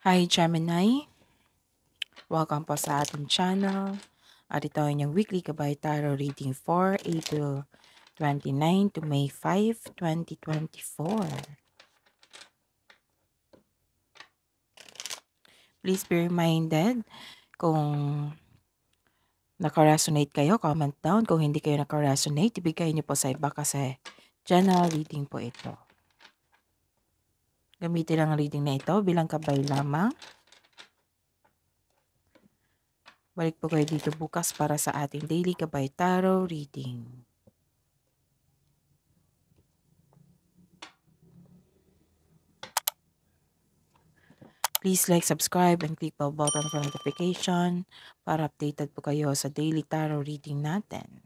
Hi Gemini, welcome po sa ating channel. At ito ay inyong weekly Gabay Tarot reading for April 29 to May 5, 2024. Please be reminded, kung nakaresonate kayo, comment down. Kung hindi kayo nakaresonate, ibigay niyo po sa iba kasi general reading po ito. Gamitin ang reading na ito bilang gabay lamang. Balik po kayo dito bukas para sa ating daily Gabay Tarot reading. Please like, subscribe, and click bell button for notification para updated po kayo sa daily tarot reading natin.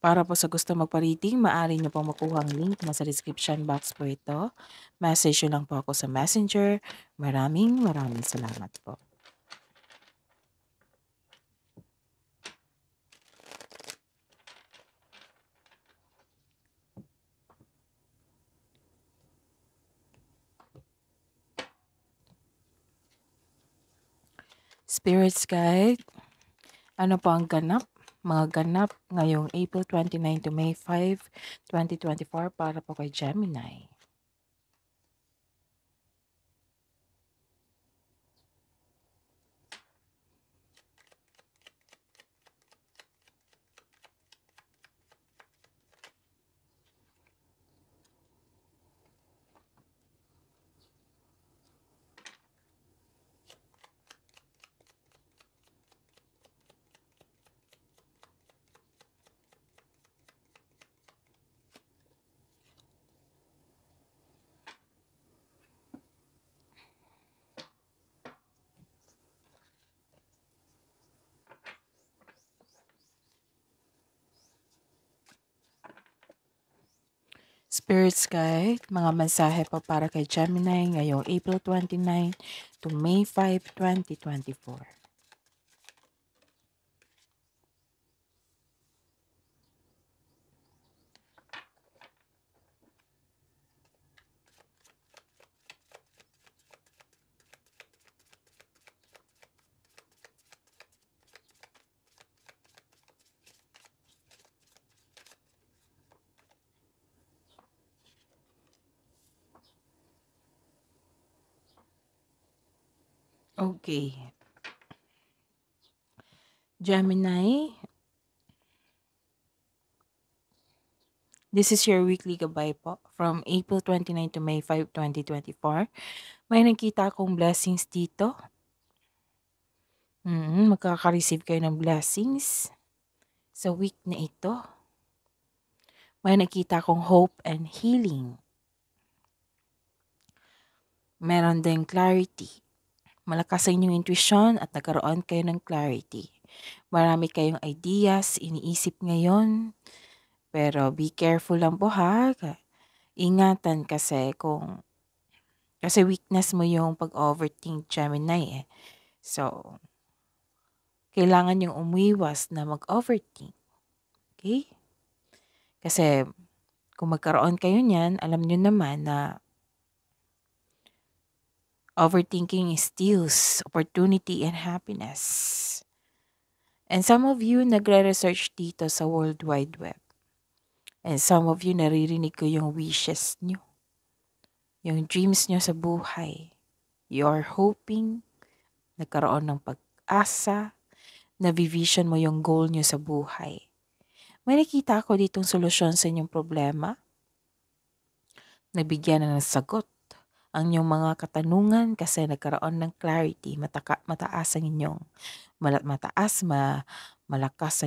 Para po sa gusto magpa-reading, maaari niyo pong makuha ang link na sa description box po ito. Message nyo lang po ako sa Messenger. Maraming salamat po. Spirits Guide, ano po ang ganap? Mga ganap ngayong April 29 to May 5, 2024 para po kay Gemini. Spirits Guide, mga mensahe po para kay Gemini ngayong April 29 to May 5, 2024. Okay. Gemini, this is your weekly gabay po from April 29 to May 5, 2024. May nakita akong blessings dito. Magkaka-receive kayo ng blessings sa week na ito. May nakita akong hope and healing. Meron din clarity. Malakas sa inyong intuition at nagkaroon kayo ng clarity. Marami kayong ideas, iniisip ngayon. Pero be careful lang po ha. Ingatan kasi weakness mo yung pag-overthink, Gemini eh. So, kailangan yung umiwas na mag-overthink. Okay? Kasi kung magkaroon kayo niyan, alam nyo naman na overthinking steals opportunity and happiness. And some of you nagre-research dito sa World Wide Web. And some of you naririnig ko yung wishes nyo. Yung dreams nyo sa buhay. You're hoping, nagkaroon ng pag-asa, nabivision mo yung goal nyo sa buhay. May nakita ako ditong solusyon sa inyong problema. Nabigyan na ng sagot ang inyong mga katanungan kasi nagkaroon ng clarity, malakas ang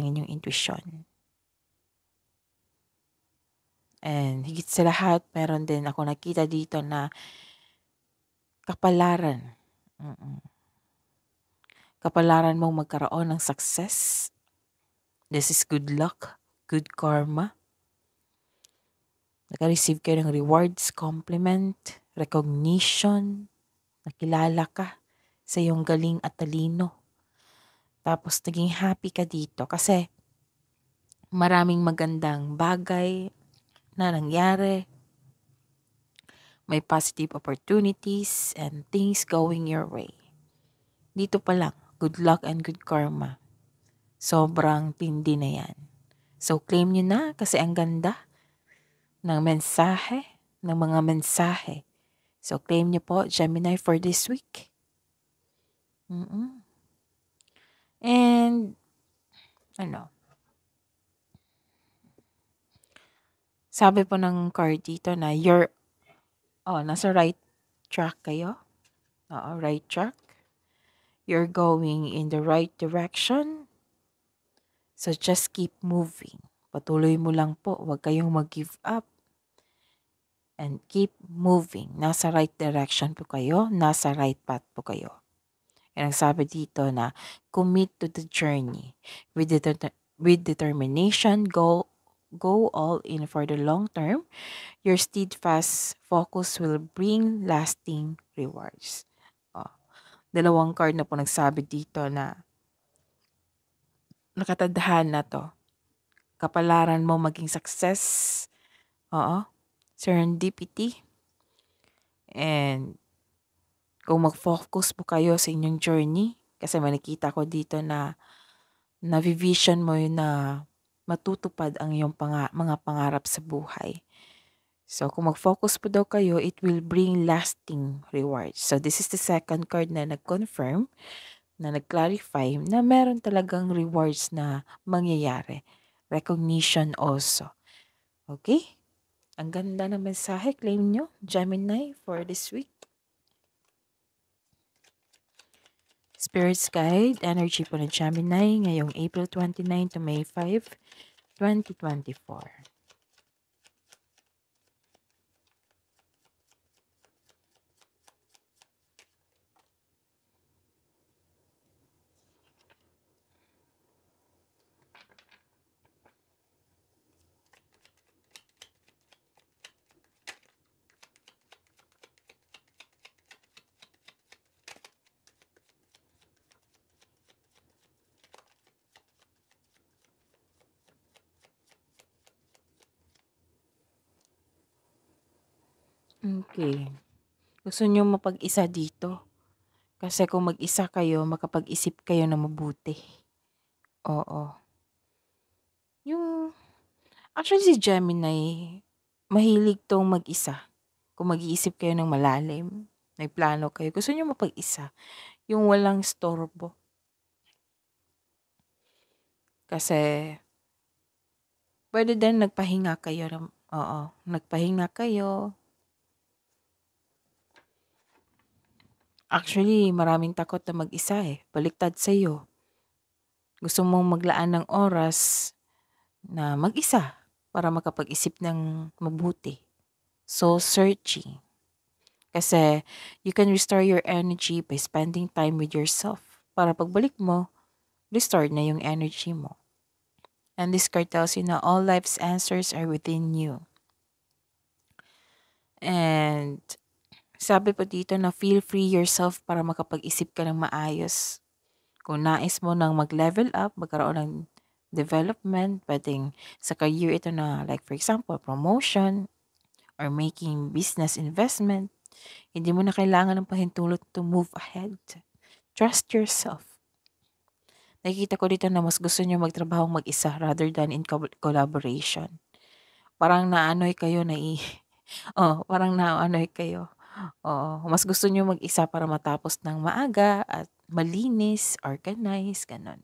inyong intuition. And higit sa lahat, meron din ako nakita dito na kapalaran. Kapalaran mong magkaroon ng success. This is good luck, good karma. Naka-receive kayo ng rewards, compliment, recognition, nakilala ka sa iyong galing at talino. Tapos naging happy ka dito kasi maraming magandang bagay na nangyari. May positive opportunities and things going your way. Dito pa lang, good luck and good karma. Sobrang tindi na yan. So claim nyo na kasi ang ganda ng mensahe, ng mga mensahe. So claim nyo po, Gemini, for this week. Mm-mm. And, ano, sabi po ng card dito na nasa right track kayo. Oo, right track. You're going in the right direction. So just keep moving. Patuloy mo lang po. Huwag kayong mag-give up. And keep moving. Nasa right direction po kayo. Nasa right path po kayo. And ang sabi dito na commit to the journey. With determination, go all in for the long term. Your steadfast focus will bring lasting rewards. Oh, dalawang card na po nagsabi dito na nakatadhana to. Kapalaran mo maging success. Oo. Serendipity. And kung mag-focus po kayo sa inyong journey, kasi may nakita ko dito na vision mo yun na matutupad ang iyong mga pangarap sa buhay. So, kung mag-focus po daw kayo, it will bring lasting rewards. So, this is the second card na nag-confirm, na nag-clarify na meron talagang rewards na mangyayari. Recognition also. Okay? Ang ganda ng mensahe. Claim nyo, Gemini, for this week. Spirit's Guide, energy po ng Gemini ngayong April 29 to May 5, 2024. Okay. Gusto nyo mapag-isa dito? Kasi kung mag-isa kayo, makapag-isip kayo na mabuti. Oo. Actually si Gemini, mahilig tong mag-isa. Kung mag-iisip kayo ng malalim, may plano kayo, gusto nyo mapag-isa. Yung walang storbo. Kasi, pwede din nagpahinga kayo. Nagpahinga kayo. Actually, maraming takot na mag-isa Baliktad sa'yo. Gusto mong maglaan ng oras na mag-isa para makapag-isip ng mabuti. Soul searching. Kasi you can restore your energy by spending time with yourself. Para pagbalik mo, restored na yung energy mo. And this card tells you na all life's answers are within you. And sabi po dito na feel free yourself para makapag-isip ka ng maayos. Kung nais mo nang mag-level up, magkaroon ng development, pwedeng sa career ito na like for example, promotion or making business investment, hindi mo na kailangan ng pahintulot to move ahead. Trust yourself. Nakikita ko dito na mas gusto nyo magtrabaho mag-isa rather than in collaboration. Parang naanoy kayo parang naanoy kayo. Mas gusto nyo mag-isa para matapos ng maaga at malinis, organize, ganun.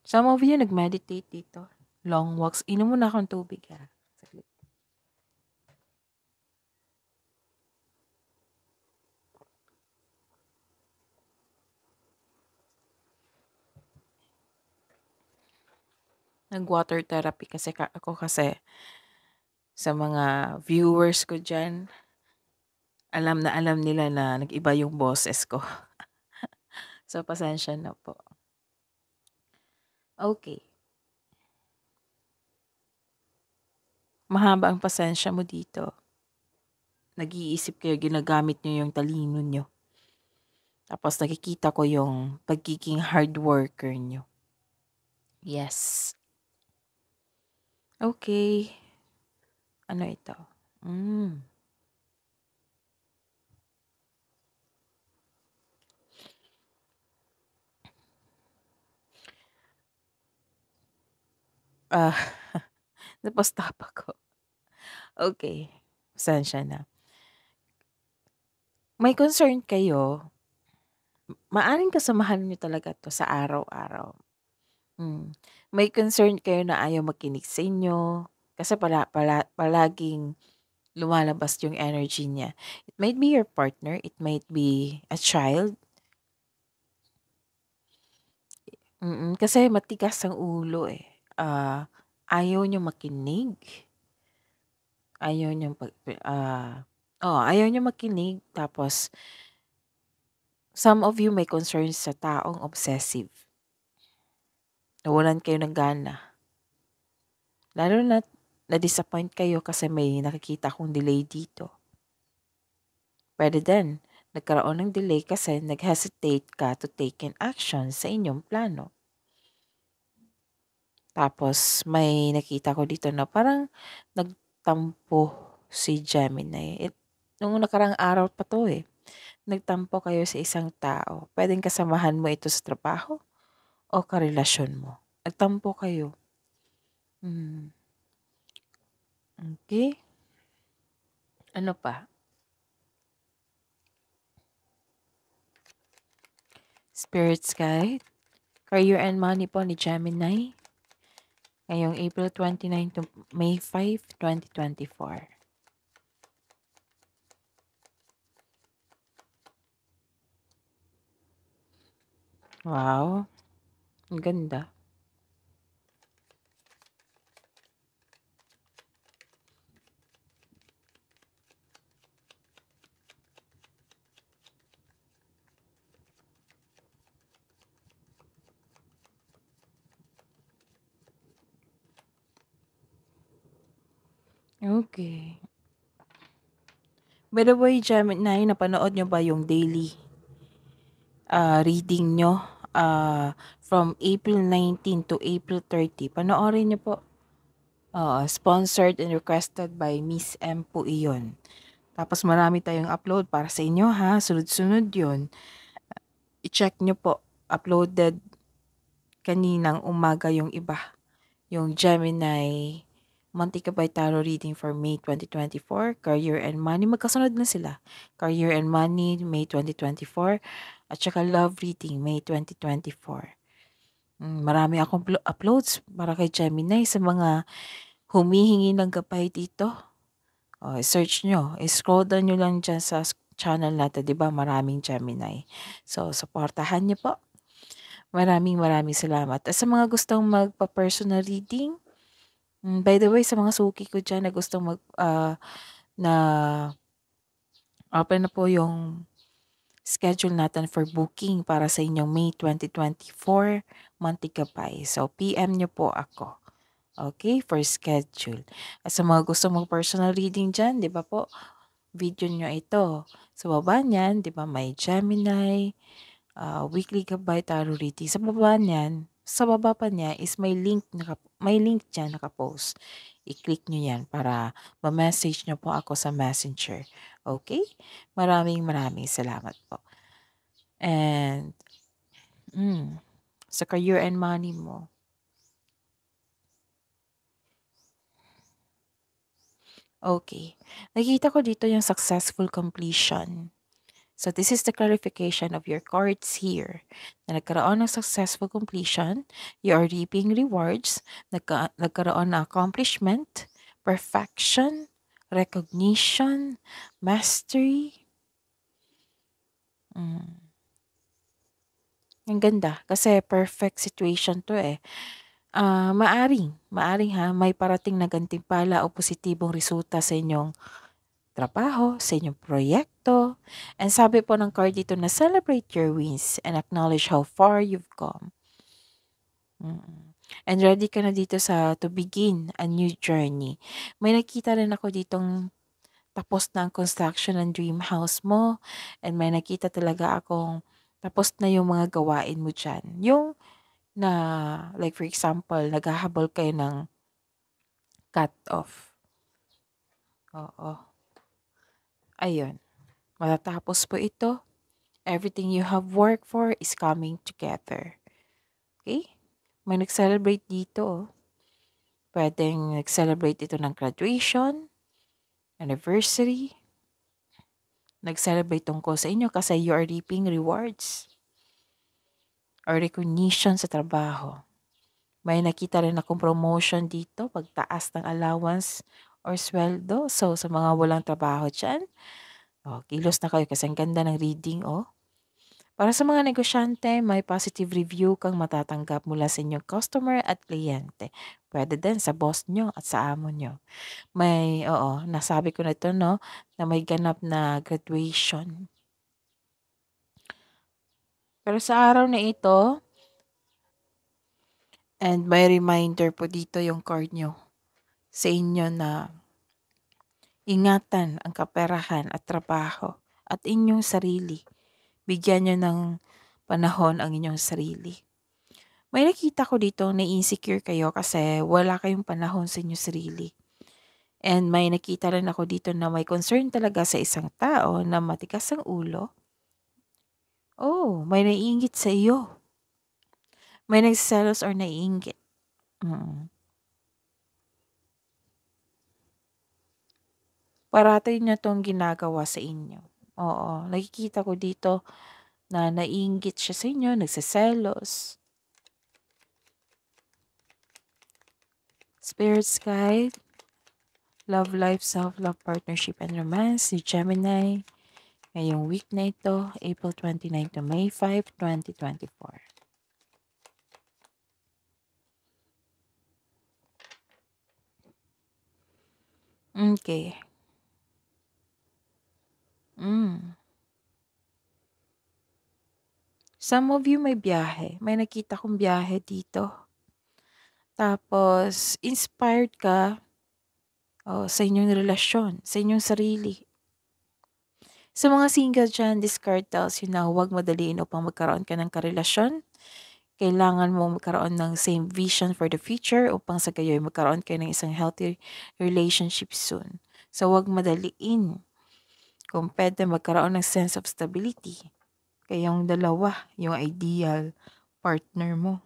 Some of you nag-meditate dito. Long walks. Inom muna akong tubig Saglit. Nag-water therapy kasi ako kasi sa mga viewers ko dyan, alam na alam nila na nag-iba yung boses ko. So, pasensya na po. Okay. Mahaba ang pasensya mo dito. Nag-iisip kayo, ginagamit nyo yung talino nyo. Tapos nakikita ko yung pagiging hard worker nyo. Yes. Okay. Ano ito? Hmm. Ah, napostop ako. Okay, pasensya na. May concern kayo, maaaring kasamahan niyo talaga 'to sa araw-araw. Hmm. May concern kayo na ayaw makinig sa inyo, kasi palaging lumalabas yung energy niya. It might be your partner, it might be a child, kasi matigas ang ulo, eh. Ayaw niyong makinig, ayaw niyong ayaw niyong makinig, tapos some of you may concerns sa taong obsessive. Nawalan kayo ng gana. Lalo na't na-disappoint kayo kasi may nakikita akong delay dito. Puwede din, nagkaroon ng delay kasi nag-hesitate ka to take an action sa inyong plano. Tapos may nakita ko dito na parang nagtampo si Gemini. Nung nakarang araw pa 'to, eh. Nagtampo kayo sa isang tao. Puwedeng kasamahan mo ito sa trabaho o karelasyon mo. Nagtampo kayo. Hmm, okey. Ano pa? Spirits guide, career and money po ni Gemini, ngayong April 29 to May 5, 2024. Wow, ang ganda. Okay. By the way, Gemini, napanood niyo ba yung daily, reading niyo, from April 19 to April 30? Panoorin niyo po. Oo, sponsored and requested by Miss M po iyon. Tapos marami tayong upload para sa inyo ha, sunod-sunod yun. I-check niyo po, uploaded kaninang umaga yung iba. Yung Gemini, Mantika by Tarot reading for May 2024, Career and Money, magkasunod na sila. Career and Money, May 2024, at saka Love reading, May 2024. Marami akong uploads para kay Gemini sa mga humihingi ng gabay dito. Search nyo, scroll down nyo lang dyan sa channel natin, di ba? Maraming Gemini. So, supportahan nyo po. Maraming maraming salamat. At sa mga gustong magpa-personal reading, by the way, sa mga suki ko dyan na gustong na open na po yung schedule natin for booking para sa inyong May 2024 Mantikapay. So, PM nyo po ako. Okay, for schedule. At sa mga gusto mong personal reading dyan, di ba po, video nyo ito. Sa baba niyan, di ba, may Gemini, weekly gabay tarot reading. Sa baba pa niya is may link diyan naka-post. I-click niyo 'yan para ma-message niyo po ako sa Messenger. Okay? Maraming maraming salamat po. And sa career and money mo. Okay. Nakita ko dito yung successful completion. So this is the clarification of your cards here. Na nagkaroon ng successful completion, you are reaping rewards, nagkaroon ng accomplishment, perfection, recognition, mastery. Ang ganda kasi perfect situation to eh. Maaring ha, may parating na gantimpala o positibong resulta sa inyong trabaho, sa inyong proyekto. And sabi po ng card dito na celebrate your wins and acknowledge how far you've come. And ready ka na dito to begin a new journey. May nakita rin ako ditong tapos na ang construction ng dream house mo. And may nakita talaga akong tapos na yung mga gawain mo dyan. Yung like for example, naghahabol kayo ng cut off. Oo, ayun. Matatapos po ito. Everything you have worked for is coming together. Okay? May nag-celebrate dito. Oh. Pwedeng nag-celebrate ito ng graduation, anniversary, nag-celebrate tungkol sa inyo kasi you are reaping rewards or recognition sa trabaho. May nakita rin akong promotion dito, pagtaas ng allowance or sweldo. So, sa mga walang trabaho dyan, kilos na kayo kasi ang ganda ng reading, oh. Para sa mga negosyante, may positive review kang matatanggap mula sa inyong customer at kliyente. Pwede din sa boss nyo at sa amo nyo. Nasabi ko na ito, no, na may ganap na graduation. Pero sa araw na ito, and may reminder po dito yung card nyo sa inyo na ingatan ang kaperahan at trabaho at inyong sarili. Bigyan nyo ng panahon ang inyong sarili. May nakita ko dito na insecure kayo kasi wala kayong panahon sa inyong sarili. And may nakita rin ako dito na may concern talaga sa isang tao na matigas ang ulo. Oh, may naiingit sa iyo. May nagselos or naiingit. Parati niya tong ginagawa sa inyo. Oo, nakikita ko dito na naiinggit siya sa inyo, nagseselos. Spirits guide, love life, self-love, partnership, and romance, si Gemini. Ngayong week na ito, April 29 to May 5, 2024. Okay. Some of you may biyahe. May nakita kong biyahe dito. Tapos, inspired ka sa inyong relasyon, sa inyong sarili. Sa mga single dyan, this card tells you na huwag madaliin upang magkaroon ka ng karelasyon. Kailangan mo magkaroon ng same vision for the future upang sa gayoy magkaroon kayo ng isang healthy relationship soon. So, huwag madaliin. Kung pwede magkaroon ng sense of stability. Kayong dalawa, yung ideal partner mo.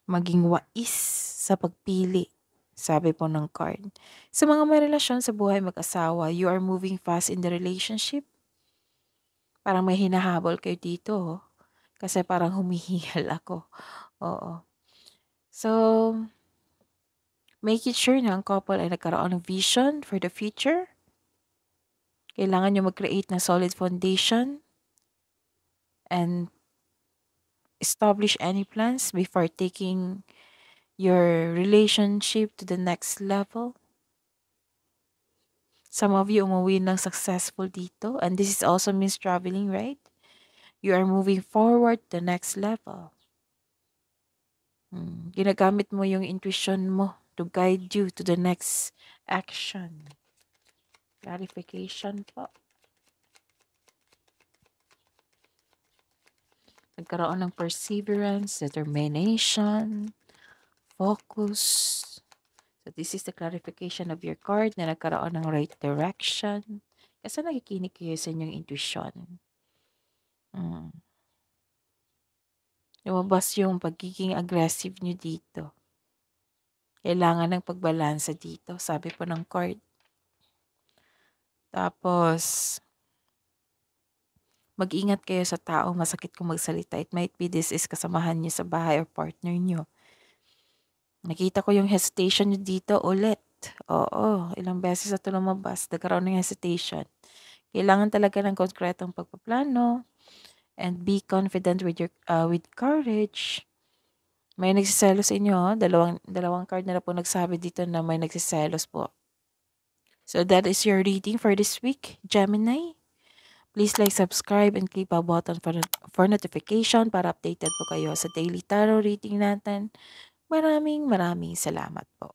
Maging wais sa pagpili, sabi po ng card. Sa mga may relasyon sa buhay mag-asawa, you are moving fast in the relationship. Parang may hinahabol kayo dito, oh. Kasi parang humihingal ako. Oo. So, make it sure na ang couple ay nagkaroon ng vision for the future. Kailangan nyo mag-create ng solid foundation and establish any plans before taking your relationship to the next level. Some of you umuwi ng successful dito, and this is also means traveling, right? You are moving forward to the next level. Ginagamit mo yung intuition mo to guide you to the next action. Clarification po. Nagkaroon ng perseverance, determination, focus. So this is the clarification of your card na nagkaroon ng right direction. Kasi nakikinig kayo sa inyong intuition. Lumabas yung pagiging aggressive nyo dito. Kailangan ng pagbalansa dito, sabi po ng card. Tapos, mag-ingat kayo sa tao, masakit kung magsalita. It might be this is kasamahan nyo sa bahay or partner nyo. Nakita ko yung hesitation nyo dito ulit. Oo, ilang beses na ito lumabas. Nagkaroon ng hesitation. Kailangan talaga ng konkretong pagpaplano and be confident with your with courage. May nagsiselos sa inyo. Dalawang card na po nagsabi dito na may nagsiselos po. So that is your reading for this week, Gemini. Please like, subscribe, and click the button for notification para updated po kayo sa daily tarot reading natin. Maraming salamat po.